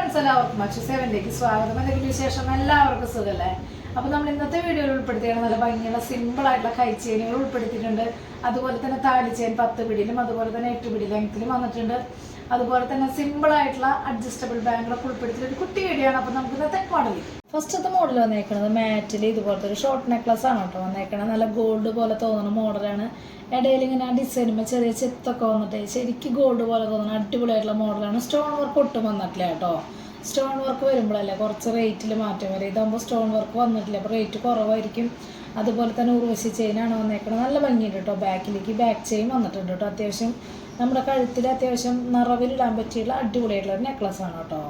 Friends എല്ലാവർക്കും മച്ചു സെവനിലേക്ക് സ്വാഗതം. എന്തെങ്കിലും വിശേഷം? എല്ലാവർക്കും സുഖമല്ലേ? അപ്പോൾ നമ്മൾ ഇന്നത്തെ വീഡിയോയിൽ ഉൾപ്പെടുത്തിയാണ് നല്ല ഭംഗിയുള്ള സിമ്പിളായിട്ടുള്ള കൈ ചെയിനുകൾ ഉൾപ്പെടുത്തിയിട്ടുണ്ട്. അതുപോലെ തന്നെ താലി ചെയിൻ 10 പിടിയിലും അതുപോലെ തന്നെ 8 പിടി ലെങ്ത്തിലും വന്നിട്ടുണ്ട്. അതുപോലെ തന്നെ സിമ്പിളായിട്ടുള്ള അഡ്ജസ്റ്റബിൾ ബാങ്കുകളൊക്കെ ഉൾപ്പെടുത്തിയിട്ട് ഒരു കുട്ടി വീഡിയോ ആണ്. അപ്പോൾ നമുക്ക് ഇന്നത്തെ മോഡൽ ഫസ്റ്റത്തെ മോഡൽ വന്നേക്കുന്നത് മാറ്റിൽ ഇതുപോലത്തെ ഒരു ഷോർട്ട് നെക്ലസ് ആണ് കേട്ടോ വന്നേക്കുന്നത്. നല്ല ഗോൾഡ് പോലെ തോന്നുന്ന മോഡലാണ്. ഇടയിൽ ഇങ്ങനെ ആ ഡിസൈനുമ്പോൾ ചെറിയ ചെത്തൊക്കെ വന്നിട്ട് ശരിക്കും ഗോൾഡ് പോലെ തോന്നുന്ന അടിപൊളിയായിട്ടുള്ള മോഡലാണ്. സ്റ്റോൺ വർക്ക് ഒട്ടും വന്നിട്ടില്ല കേട്ടോ. സ്റ്റോൺ വർക്ക് വരുമ്പോഴല്ലേ കുറച്ച് റേറ്റിൽ മാറ്റം വരും. ഇതാകുമ്പോൾ സ്റ്റോൺ വർക്ക് വന്നിട്ടില്ല, അപ്പോൾ റേറ്റ് കുറവായിരിക്കും. അതുപോലെ തന്നെ ഉർവശി ചെയിനാണ് വന്നേക്കുന്നത്. നല്ല ഭംഗിയുണ്ട് കേട്ടോ. ബാക്കിലേക്ക് ബാക്ക് ചെയിൻ വന്നിട്ടുണ്ട് കേട്ടോ. അത്യാവശ്യം നമ്മുടെ കഴുത്തിൽ അത്യാവശ്യം നിറവിലിടാൻ പറ്റിയുള്ള അടിപൊളിയായിട്ടുള്ള ഒരു നെക്ലസ് ആണ് കേട്ടോ.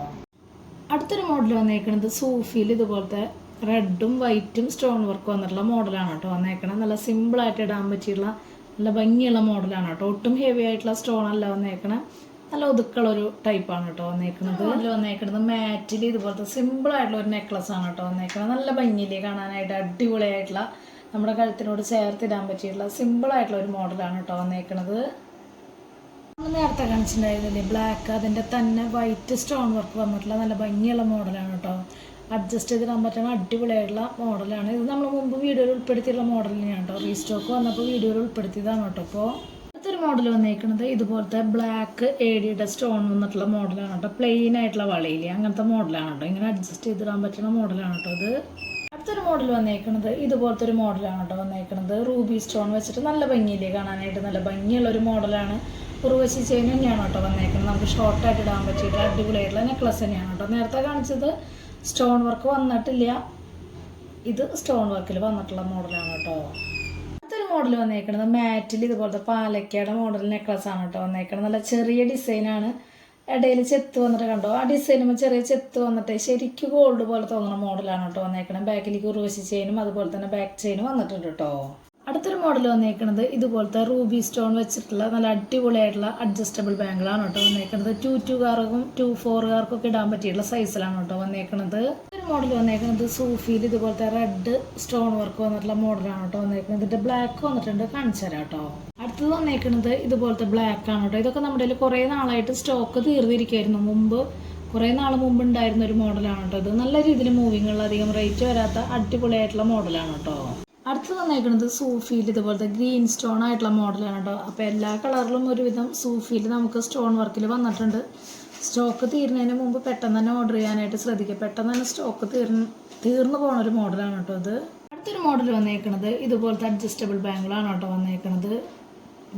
അടുത്തൊരു മോഡൽ വന്നേക്കുന്നത് സൂഫിയിൽ ഇതുപോലത്തെ റെഡും വൈറ്റും സ്റ്റോൺ വർക്ക് വന്നിട്ടുള്ള മോഡലാണ് കേട്ടോ വന്നേക്കുന്നത്. നല്ല സിമ്പിളായിട്ട് ഇടാൻ പറ്റിയുള്ള നല്ല ഭംഗിയുള്ള മോഡലാണ് കേട്ടോ. ഒട്ടും ഹെവി ആയിട്ടുള്ള സ്റ്റോൺ അല്ല വന്നേക്കണേ. നല്ല ഒതുക്കളൊരു ടൈപ്പാണ് കേട്ടോ വന്നേക്കുന്നത്. മോഡൽ വന്നേക്കുന്നത് മാറ്റിൽ ഇതുപോലത്തെ സിമ്പിളായിട്ടുള്ള ഒരു നെക്ലസ് ആണ് കേട്ടോ വന്നേക്കുന്നത്. നല്ല ഭംഗിയില്ലേ കാണാനായിട്ട്. അടിപൊളിയായിട്ടുള്ള നമ്മുടെ കഴുത്തിനോട് ചേർത്തിടാൻ പറ്റിയിട്ടുള്ള സിമ്പിളായിട്ടുള്ള ഒരു മോഡലാണ് കേട്ടോ വന്നേക്കുന്നത്. നമ്മൾ നേരത്തെ കാണിച്ചിട്ടുണ്ടായിരുന്നില്ലേ ബ്ലാക്ക്, അതിൻ്റെ തന്നെ വൈറ്റ് സ്റ്റോൺ വർക്ക് വന്നിട്ടുള്ള നല്ല ഭംഗിയുള്ള മോഡലാണ് കേട്ടോ. അഡ്ജസ്റ്റ് ചെയ്തിടാൻ പറ്റുന്ന അടിപൊളിയായിട്ടുള്ള മോഡലാണ്. ഇത് നമ്മൾ മുമ്പ് വീഡിയോയിൽ ഉൾപ്പെടുത്തിയിട്ടുള്ള മോഡൽ തന്നെയാണ് കേട്ടോ. റീസ്റ്റോക്ക് വന്നപ്പോൾ വീഡിയോയിൽ ഉൾപ്പെടുത്തിയതാണ് കേട്ടോ. ഇപ്പോൾ അടുത്തൊരു മോഡൽ വന്നേക്കുന്നത് ഇതുപോലത്തെ ബ്ലാക്ക് ഏഡിയുടെ സ്റ്റോൺ വന്നിട്ടുള്ള മോഡലാണ് കേട്ടോ. പ്ലെയിൻ ആയിട്ടുള്ള വളയില്ലേ അങ്ങനത്തെ മോഡലാണ് കേട്ടോ. ഇങ്ങനെ അഡ്ജസ്റ്റ് ചെയ്തിടാൻ പറ്റുന്ന മോഡലാണ് കേട്ടോ ഇത്. അടുത്തൊരു മോഡൽ വന്നേക്കുന്നത് ഇതുപോലത്തെ ഒരു മോഡലാണ് കേട്ടോ വന്നേക്കുന്നത്. റൂബി സ്റ്റോൺ വെച്ചിട്ട് നല്ല ഭംഗിയില്ലേ കാണാനായിട്ട്. നല്ല ഭംഗിയുള്ളൊരു മോഡലാണ്. ഉർവശി ചെയിൻ തന്നെയാണ് കേട്ടോ വന്നേക്കുന്നത്. നമുക്ക് ഷോർട്ടായിട്ട് ഇടാൻ പറ്റിയിട്ട് അടിപൊളിയായിട്ടുള്ള നെക്ലസ് തന്നെയാണ് കേട്ടോ. നേരത്തെ കാണിച്ചത് സ്റ്റോൺ വർക്ക് വന്നിട്ടില്ല, ഇത് സ്റ്റോൺ വർക്കിൽ വന്നിട്ടുള്ള മോഡലാണ് കേട്ടോ. അടുത്തൊരു മോഡൽ വന്നേക്കുന്നത് മാറ്റിൽ ഇതുപോലത്തെ പാലക്കയുടെ മോഡൽ നെക്ലസ് ആണ് കേട്ടോ വന്നേക്കുന്നത്. നല്ല ചെറിയ ഡിസൈനാണ്. ഇടയിൽ ചെത്ത് വന്നിട്ട് കണ്ടോ, ആ ഡിസൈനുമ്പോൾ ചെറിയ ചെത്ത് വന്നിട്ട് ശരിക്കും ഗോൾഡ് പോലെ തോന്നുന്ന മോഡലാണ് കേട്ടോ വന്നേക്കുന്നത്. ബാക്കിലേക്ക് ഉർവശി ചെയിനും അതുപോലെ തന്നെ ബാക്ക് ചെയിനും വന്നിട്ടുണ്ട് കേട്ടോ. അടുത്തൊരു മോഡൽ വന്നേക്കുന്നത് ഇതുപോലത്തെ റൂബി സ്റ്റോൺ വെച്ചിട്ടുള്ള നല്ല അടിപൊളിയായിട്ടുള്ള അഡ്ജസ്റ്റബിൾ ബാങ്കിളാണ് കേട്ടോ വന്നേക്കുന്നത്. 2-2കാർക്കും 2-4കാർക്കൊക്കെ ഇടാൻ പറ്റിയിട്ടുള്ള സൈസിലാണ് കേട്ടോ വന്നേക്കുന്നത്. ഒരു മോഡൽ വന്നേക്കുന്നത് സൂഫിയിൽ ഇതുപോലത്തെ റെഡ് സ്റ്റോൺ വർക്ക് വന്നിട്ടുള്ള മോഡലാണ് കേട്ടോ വന്നേക്കുന്നത്. ഇതിന്റെ ബ്ലാക്ക് വന്നിട്ടുണ്ട്, കാണിച്ചു തരാം കേട്ടോ. അടുത്തത് വന്നേക്കുന്നത് ഇതുപോലത്തെ ബ്ലാക്ക് ആണ് കേട്ടോ. ഇതൊക്കെ നമ്മുടെ കുറേ നാളായിട്ട് സ്റ്റോക്ക് തീർന്നിരിക്കുമായിരുന്നു. മുമ്പ് കുറേ നാൾ മുമ്പ് ഉണ്ടായിരുന്ന ഒരു മോഡലാണ് കേട്ടോ. ഇത് നല്ല രീതിയിൽ മൂവിങ് ഉള്ള അധികം റേറ്റ് വരാത്ത അടിപൊളിയായിട്ടുള്ള മോഡലാണ് കേട്ടോ. അടുത്ത് വന്നേക്കുന്നത് സൂഫിയിൽ ഇതുപോലത്തെ ഗ്രീൻ സ്റ്റോൺ ആയിട്ടുള്ള മോഡലാണ് കേട്ടോ. അപ്പോൾ എല്ലാ കളറിലും ഒരുവിധം സൂഫിയിൽ നമുക്ക് സ്റ്റോൺ വർക്കിൽ വന്നിട്ടുണ്ട്. സ്റ്റോക്ക് തീരുന്നതിന് മുമ്പ് പെട്ടെന്ന് തന്നെ ഓർഡർ ചെയ്യാനായിട്ട് ശ്രദ്ധിക്കുക. പെട്ടെന്ന് തന്നെ സ്റ്റോക്ക് തീർന്നു പോകുന്ന ഒരു മോഡലാണ് കേട്ടോ ഇത്. അടുത്തൊരു മോഡൽ വന്നേക്കുന്നത് ഇതുപോലത്തെ അഡ്ജസ്റ്റബിൾ ബാങ്കിളാണ് കേട്ടോ വന്നേക്കുന്നത്.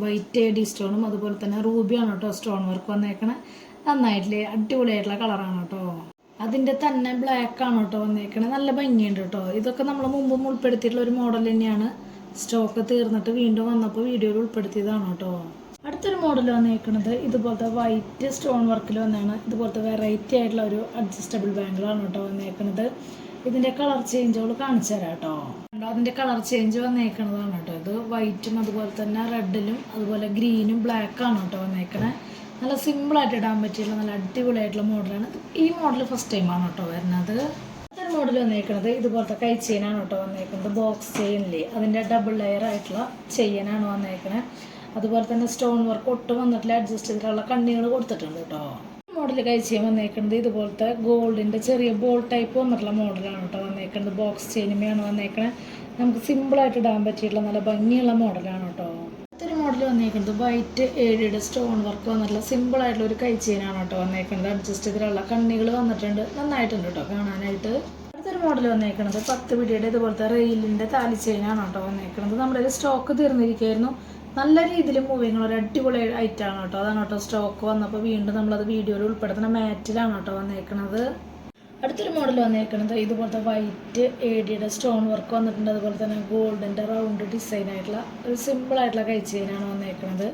വൈറ്റ് ഏഡി സ്റ്റോണും അതുപോലെ തന്നെ റൂബിയാണ് കേട്ടോ സ്റ്റോൺ വർക്ക് വന്നേക്കണേ. നന്നായിട്ടില്ലേ, അടിപൊളിയായിട്ടുള്ള കളറാണ് കേട്ടോ. അതിൻ്റെ തന്നെ ബ്ലാക്ക് ആണ് കേട്ടോ വന്നേക്കണേ. നല്ല ഭംഗിയുണ്ട് കേട്ടോ. ഇതൊക്കെ നമ്മൾ മുമ്പും ഉൾപ്പെടുത്തിയിട്ടുള്ള ഒരു മോഡൽ തന്നെയാണ്. സ്റ്റോക്ക് തീർന്നിട്ട് വീണ്ടും വന്നപ്പോൾ വീഡിയോയിൽ ഉൾപ്പെടുത്തിയതാണ് കേട്ടോ. അടുത്തൊരു മോഡൽ വന്നേക്കുന്നത് ഇതുപോലത്തെ വൈറ്റ് സ്റ്റോൺ വർക്കിൽ വന്നാണ്. ഇതുപോലത്തെ വെറൈറ്റി ആയിട്ടുള്ള ഒരു അഡ്ജസ്റ്റബിൾ ബാങ്കിളാണ് കേട്ടോ വന്നേക്കുന്നത്. ഇതിൻ്റെ കളർ ചേഞ്ചുകൾ കാണിച്ചു തരാം കേട്ടോ. അതിൻ്റെ കളർ ചേഞ്ച് വന്നേക്കുന്നതാണ് കേട്ടോ. ഇത് വൈറ്റും അതുപോലെ തന്നെ റെഡിലും അതുപോലെ ഗ്രീനും ബ്ലാക്കാണ് കേട്ടോ വന്നേക്കണേ. നല്ല സിമ്പിളായിട്ട് ഇടാൻ പറ്റിയുള്ള നല്ല അടിപൊളിയായിട്ടുള്ള മോഡലാണ്. ഈ മോഡൽ ഫസ്റ്റ് ടൈമാണ് കേട്ടോ വരുന്നത്. അടുത്തൊരു മോഡൽ വന്നേക്കുന്നത് ഇതുപോലത്തെ കൈ ചെയിനാണ് കേട്ടോ വന്നേക്കുന്നത്. ബോക്സ് ചെയിനില്ലേ അതിൻ്റെ ഡബിൾ ലെയർ ആയിട്ടുള്ള ചെയിനാണ് വന്നേക്കുന്നത്. അതുപോലെ തന്നെ സ്റ്റോൺ വർക്ക് ഒട്ടും വന്നിട്ടില്ല, അഡ്ജസ്റ്റ് ചെയ്തിട്ടുള്ള കണ്ണികൾ കൊടുത്തിട്ടുണ്ട് കേട്ടോ. മോഡൽ കൈ ചെയിൻ വന്നേക്കുന്നത് ഇതുപോലത്തെ ഗോൾഡിൻ്റെ ചെറിയ ബോൾ ടൈപ്പ് വന്നിട്ടുള്ള മോഡലാണ് കേട്ടോ വന്നേക്കുന്നത്. ബോക്സ് ചെയിനുമയാണ് വന്നേക്കുന്നത്. നമുക്ക് സിമ്പിളായിട്ട് ഇടാൻ പറ്റിയിട്ടുള്ള നല്ല ഭംഗിയുള്ള മോഡലാണ് കേട്ടോ. അടുത്തൊരു മോഡൽ വന്നേക്കുന്നത് വൈറ്റ് ഏഴിയുടെ സ്റ്റോൺ വർക്ക് വന്നിട്ടുള്ള സിമ്പിളായിട്ടുള്ള ഒരു കൈ ചെയിനാണ് കേട്ടോ വന്നേക്കുന്നത്. അഡ്ജസ്റ്റ് ചെയ്തിട്ടുള്ള കണ്ണികൾ വന്നിട്ടുണ്ട്, നന്നായിട്ടുണ്ട് കേട്ടോ കാണാനായിട്ട്. അടുത്തൊരു മോഡൽ വന്നേക്കുന്നത് 10 പിടിയുടെ ഇതുപോലത്തെ റെയിലിൻ്റെ താലി ചെയിനാണ് കേട്ടോ വന്നേക്കുന്നത്. നമ്മുടെ സ്റ്റോക്ക് തീർന്നിരിക്കുകയായിരുന്നു. നല്ല രീതിയിൽ മൂവിങ് ഒരു അടിപൊളി ഐറ്റമാണ് കേട്ടോ. അതാണ് കേട്ടോ സ്റ്റോക്ക് വന്നപ്പോൾ വീണ്ടും നമ്മളത് വീഡിയോയിൽ ഉൾപ്പെടുത്തുന്ന മാറ്റിലാണ് കേട്ടോ വന്നേക്കുന്നത്. അടുത്തൊരു മോഡൽ വന്നേക്കുന്നത് ഇതുപോലത്തെ വൈറ്റ് ഏഡിയുടെ സ്റ്റോൺ വർക്ക് വന്നിട്ടുണ്ട്. അതുപോലെ തന്നെ ഗോൾഡിൻ്റെ റൗണ്ട് ഡിസൈൻ ആയിട്ടുള്ള ഒരു സിമ്പിളായിട്ടുള്ള കൈ ചെയിനാണ് വന്നേക്കുന്നത്.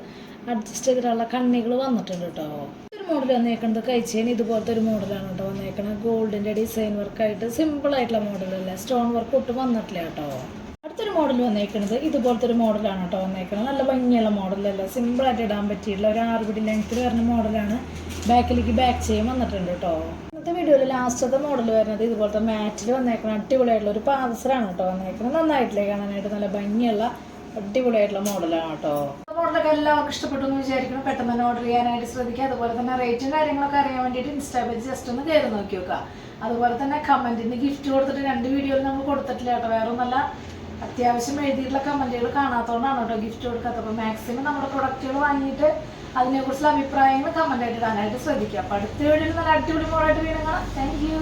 അഡ്ജസ്റ്റ് ചെയ്തിട്ടുള്ള കണ്ണികൾ വന്നിട്ടുണ്ട് കേട്ടോ. ഒരു മോഡൽ വന്നേക്കുന്നത് കൈ ചെയിൻ ഇതുപോലത്തെ ഒരു മോഡലാണ് കേട്ടോ വന്നേക്കുന്നത്. ഗോൾഡിൻ്റെ ഡിസൈൻ വർക്കായിട്ട് സിമ്പിളായിട്ടുള്ള മോഡലല്ല, സ്റ്റോൺ വർക്ക് ഒട്ടും വന്നിട്ടില്ല കേട്ടോ. അടുത്തൊരു മോഡൽ വന്നേക്കുന്നത് ഇതുപോലത്തെ ഒരു മോഡലാണ് കേട്ടോ വന്നേക്കുന്നത്. നല്ല ഭംഗിയുള്ള മോഡലല്ല, സിമ്പിളായിട്ട് ഇടാൻ പറ്റിയിട്ടുള്ള ഒരു 6 പിടി ലെങ്ത്തിൽ വരുന്ന മോഡലാണ്. ബാക്കിലേക്ക് ബാക്ക് ചെയിൻ വന്നിട്ടുണ്ട് കേട്ടോ. ഇന്നത്തെ വീഡിയോയിൽ ലാസ്റ്റത്തെ മോഡൽ വരുന്നത് ഇതുപോലത്തെ മാറ്റിൽ വന്നേക്കുന്ന അടിപൊളിയായിട്ടുള്ള ഒരു പാദസരമാണ് കേട്ടോ വന്നേക്കുന്നത്. നന്നായിട്ടില്ലേ കാണാനായിട്ട്. നല്ല ഭംഗിയുള്ള അടിപൊളിയായിട്ടുള്ള മോഡലാണ് കേട്ടോ. മോഡലൊക്കെ എല്ലാവർക്കും ഇഷ്ടപ്പെട്ടു എന്ന് വിചാരിക്കണം. പെട്ടെന്ന് തന്നെ ഓർഡർ ചെയ്യാനായിട്ട് ശ്രദ്ധിക്കുക. അതുപോലെ തന്നെ റേറ്റും കാര്യങ്ങളൊക്കെ അറിയാൻ വേണ്ടിയിട്ട് ഇൻസ്റ്റാ പേജ് ജസ്റ്റ് ഒന്ന് കയറി നോക്കി നോക്കുക. അതുപോലെ തന്നെ കമൻറ്റിന് ഗിഫ്റ്റ് കൊടുത്തിട്ട് 2 വീഡിയോയിൽ നമ്മൾ കൊടുത്തിട്ടില്ല കേട്ടോ. വേറെ ഒന്നല്ല, അത്യാവശ്യം എഴുതിയിട്ടുള്ള കമൻറ്റുകൾ കാണാത്തതുകൊണ്ടാണ് കേട്ടോ ഗിഫ്റ്റ് കൊടുക്കാത്തത്. അപ്പോൾ മാക്സിമം നമ്മുടെ പ്രൊഡക്റ്റുകൾ വാങ്ങിയിട്ട് അതിനെക്കുറിച്ചുള്ള അഭിപ്രായങ്ങൾ കമൻ്റായിട്ട് ഇടാനായിട്ട് ശ്രദ്ധിക്കുക. അപ്പോൾ അടുത്ത വീഡിയോയിൽ നല്ല അടിപൊളി മോഡായിട്ട് വീണ്ടും കാണാം. Thank you.